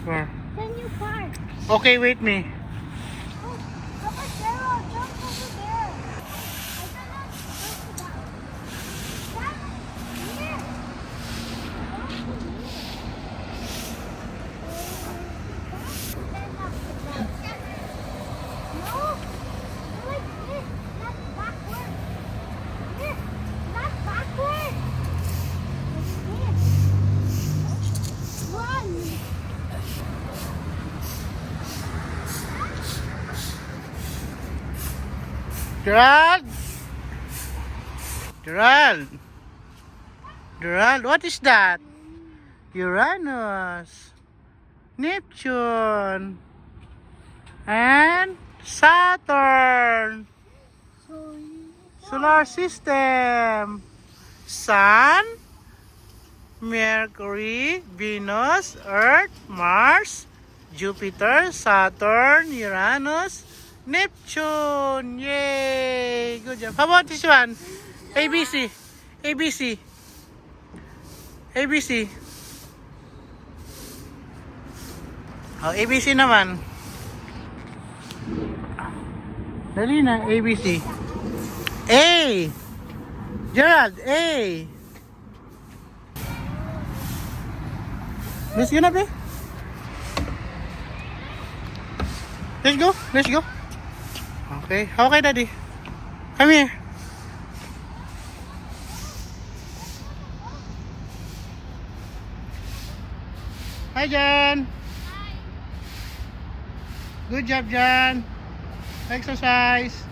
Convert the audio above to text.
Where? Can you park? Okay, wait me. Oh, Papa Cheryl, jump over there. I cannot jump to that. That here. No, like this, not backward. This, not backward. Like this. Run. Gerald! Gerald! Gerald, what is that? Uranus, Neptune, and Saturn. So Solar system. Sun, Mercury, Venus, Earth, Mars, Jupiter, Saturn, Uranus, Neptune. Yay! Good job. How about this one? ABC. ABC. ABC. Oh, ABC naman. Dali na, ABC. A. Gerald, A. Let's go na, be. Let's go. Let's go. Okay. Okay, Daddy. Come here. Hi, Jan. Good job, Jan. Exercise.